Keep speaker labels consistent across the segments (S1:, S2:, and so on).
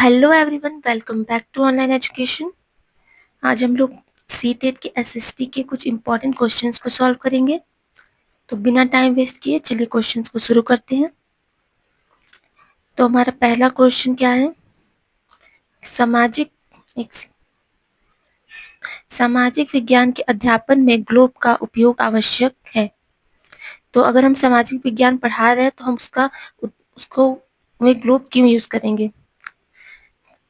S1: Hello everyone, welcome back to online education. आज हम लोग सीटेट के एसएसटी के कुछ इंपॉर्टेंट क्वेश्चंस को सॉल्व करेंगे। तो बिना टाइम वेस्ट किए चलिए क्वेश्चंस को शुरू करते हैं। तो हमारा पहला क्वेश्चन क्या है? सामाजिक सामाजिक विज्ञान के अध्यापन में ग्लोब का उपयोग आवश्यक है। तो अगर हम सामाजिक विज्ञान पढ़ा रहे हैं तो हम उसको में ग्लोब क्यों यूज करेंगे?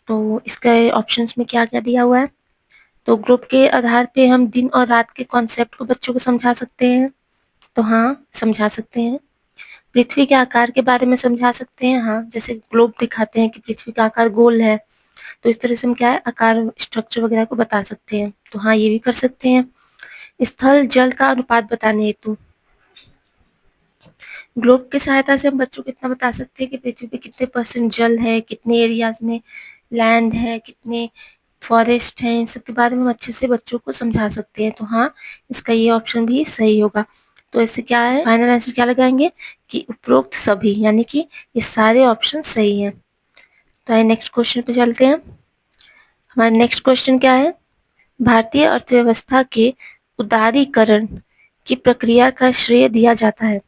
S1: तो इसका ऑप्शंस में क्या क्या दिया हुआ है? तो ग्रुप के आधार पे हम दिन और रात के कॉन्सेप्ट को बच्चों को समझा सकते हैं। तो हाँ, समझा सकते हैं। पृथ्वी के आकार के बारे में समझा सकते हैं। हाँ, जैसे ग्लोब दिखाते हैं कि पृथ्वी का आकार गोल है, तो इस तरह से हम क्या है आकार स्ट्रक्चर वगैरह को बता सकते हैं। तो हाँ, ये भी कर सकते हैं। स्थल जल का अनुपात बताने हेतु ग्लोब की सहायता से हम बच्चों को इतना बता सकते हैं कि पृथ्वी पे कितने परसेंट जल है, कितने एरियाज में लैंड है, कितने फॉरेस्ट हैं, इन सब के बारे में हम अच्छे से बच्चों को समझा सकते हैं। तो हाँ, इसका ये ऑप्शन भी सही होगा। तो इससे क्या है, फाइनल आंसर क्या लगाएंगे कि उपरोक्त सभी, यानी कि ये सारे ऑप्शन सही हैं। तो आइए नेक्स्ट क्वेश्चन पे चलते हैं। हमारा नेक्स्ट क्वेश्चन क्या है? भारतीय अर्थव्यवस्था के उदारीकरण की प्रक्रिया का श्रेय दिया जाता है।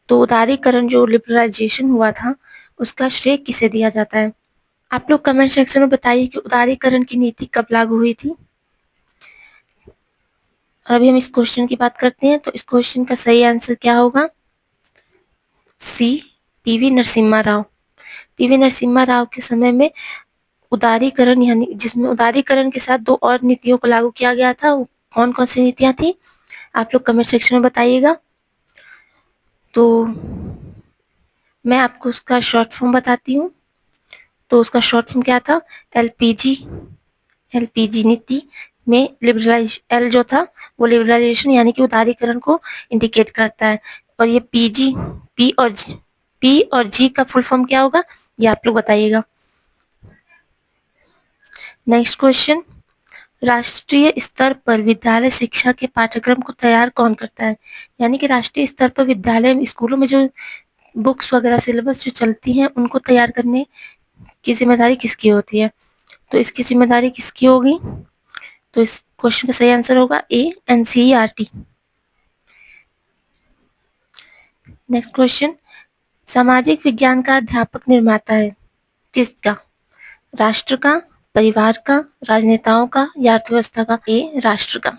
S1: तो उदारीकरण जो लिबरलाइजेशन हुआ था, उसका श्रेय किसे दिया जाता है? आप लोग कमेंट सेक्शन में बताइए कि उदारीकरण की नीति कब लागू हुई थी। और अभी हम इस क्वेश्चन की बात करते हैं। तो इस क्वेश्चन का सही आंसर क्या होगा? सी, पीवी नरसिम्हा राव। पीवी नरसिम्हा राव के समय में उदारीकरण, यानी जिसमें उदारीकरण के साथ दो और नीतियों को लागू किया गया था। वो कौन कौन सी नीतियां थी, आप लोग कमेंट सेक्शन में बताइएगा। तो मैं आपको उसका शॉर्ट फॉर्म बताती हूँ। तो उसका शॉर्ट फॉर्म क्या था? एलपीजी। एलपीजी नीति में लिबरलाइज एल जो था वो लिबरलाइजेशन यानी कि उदारीकरण को इंडिकेट करता है। और ये पीजी, पी और जी का फुल फॉर्म क्या होगा, ये आप लोग बताइएगा। नेक्स्ट क्वेश्चन, राष्ट्रीय स्तर पर विद्यालय शिक्षा के पाठ्यक्रम को तैयार कौन करता है? यानी कि राष्ट्रीय स्तर पर विद्यालय स्कूलों में जो बुक्स वगैरह सिलेबस जो चलती हैं उनको तैयार करने की जिम्मेदारी किसकी होती है? तो इसकी जिम्मेदारी किसकी होगी? तो इस क्वेश्चन का सही आंसर होगा ए, एनसीईआरटी। नेक्स्ट क्वेश्चन, सामाजिक विज्ञान का अध्यापक निर्माता है किसका? राष्ट्र का, परिवार का, राजनेताओं का या अर्थव्यवस्था का? ए, राष्ट्र का।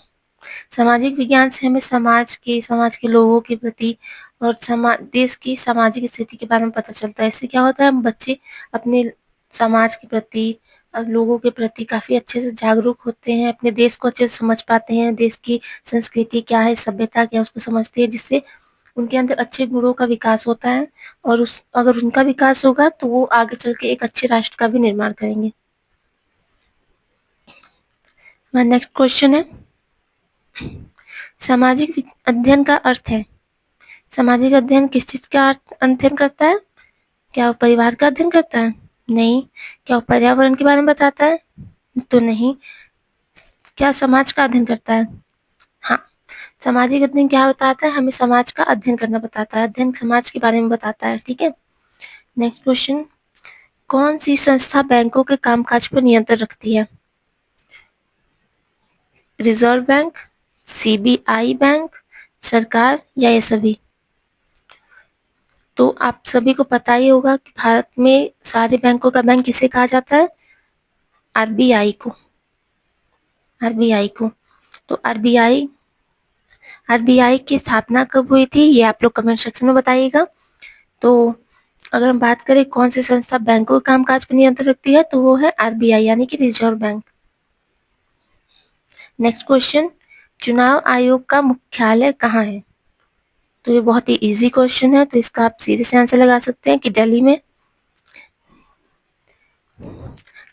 S1: सामाजिक विज्ञान से हमें समाज के लोगों के प्रति और देश की सामाजिक स्थिति के बारे में पता चलता है। इससे क्या होता है, हम बच्चे अपने समाज के प्रति और लोगों के प्रति काफी अच्छे से जागरूक होते हैं, अपने देश को अच्छे से समझ पाते हैं, देश की संस्कृति क्या है, सभ्यता क्या है, उसको समझते हैं, जिससे उनके अंदर अच्छे गुणों का विकास होता है। और अगर उनका विकास होगा तो वो आगे चल के एक अच्छे राष्ट्र का भी निर्माण करेंगे। हमारा नेक्स्ट क्वेश्चन है, सामाजिक अध्ययन का अर्थ है। सामाजिक अध्ययन किस चीज का अध्ययन करता है? क्या वो परिवार का अध्ययन करता है? नहीं। क्या वो पर्यावरण के बारे में बताता है? तो नहीं। क्या समाज का अध्ययन करता है? हाँ। सामाजिक अध्ययन क्या बताता है? हमें समाज का अध्ययन करना बताता है। अध्ययन समाज के बारे में बताता है। ठीक है। नेक्स्ट क्वेश्चन, कौन सी संस्था बैंकों के कामकाज पर नियंत्रण रखती है? रिजर्व बैंक, सीबीआई बैंक, सरकार या ये सभी? तो आप सभी को पता ही होगा कि भारत में सारे बैंकों का बैंक किसे कहा जाता है? आरबीआई को। आरबीआई को। तो आरबीआई की स्थापना कब हुई थी, ये आप लोग कमेंट सेक्शन में बताइएगा। तो अगर हम बात करें कौन सी संस्था बैंकों के कामकाज पर नियंत्रण रखती है, तो वो है आरबीआई यानी कि रिजर्व बैंक। नेक्स्ट क्वेश्चन, चुनाव आयोग का मुख्यालय कहाँ है? तो ये बहुत ही इजी क्वेश्चन है, तो इसका आप सीधे से आंसर लगा सकते हैं कि दिल्ली में।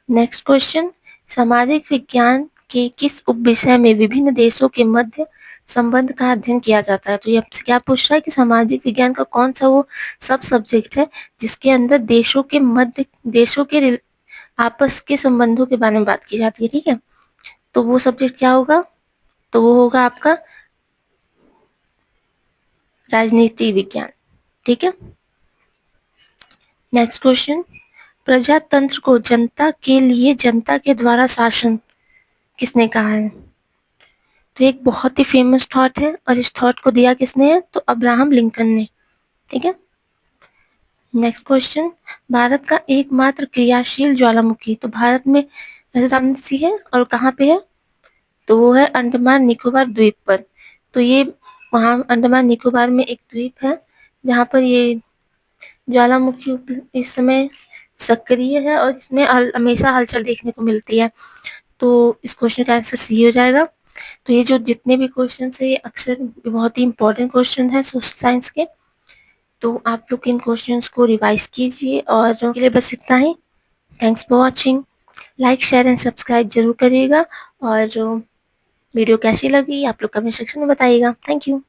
S1: नेक्स्ट क्वेश्चन, सामाजिक विज्ञान के किस उपविषय में विभिन्न देशों के मध्य संबंध का अध्ययन किया जाता है? तो ये आपसे क्या पूछ रहा है कि सामाजिक विज्ञान का कौन सा वो सब सब्जेक्ट है जिसके अंदर देशों के आपस के संबंधों के बारे में बात की जाती है। ठीक है, तो वो सब्जेक्ट क्या होगा? तो वो होगा आपका राजनीति विज्ञान। ठीक है। नेक्स्ट क्वेश्चन, प्रजातंत्र को जनता के लिए जनता के द्वारा शासन किसने कहा है? तो एक बहुत ही फेमस थॉट है और इस थॉट को दिया किसने है? तो अब्राहम लिंकन ने। ठीक है। नेक्स्ट क्वेश्चन, भारत का एकमात्र क्रियाशील ज्वालामुखी, तो भारत में कौन सी है और कहाँ पे है? तो वो है अंडमान निकोबार द्वीप पर। तो ये वहाँ अंडमान निकोबार में एक द्वीप है जहाँ पर ये ज्वालामुखी इस समय सक्रिय है और इसमें हमेशा हलचल देखने को मिलती है। तो इस क्वेश्चन का आंसर सी हो जाएगा। तो ये जो जितने भी क्वेश्चन है ये अक्सर बहुत ही इंपॉर्टेंट क्वेश्चन है सोशल साइंस के। तो आप लोग इन क्वेश्चंस को रिवाइज कीजिए और के लिए बस इतना ही। Thanks for watching. Like share and subscribe जरूर करिएगा और वीडियो कैसी लगी आप लोग कमेंट सेक्शन में बताइएगा। Thank you.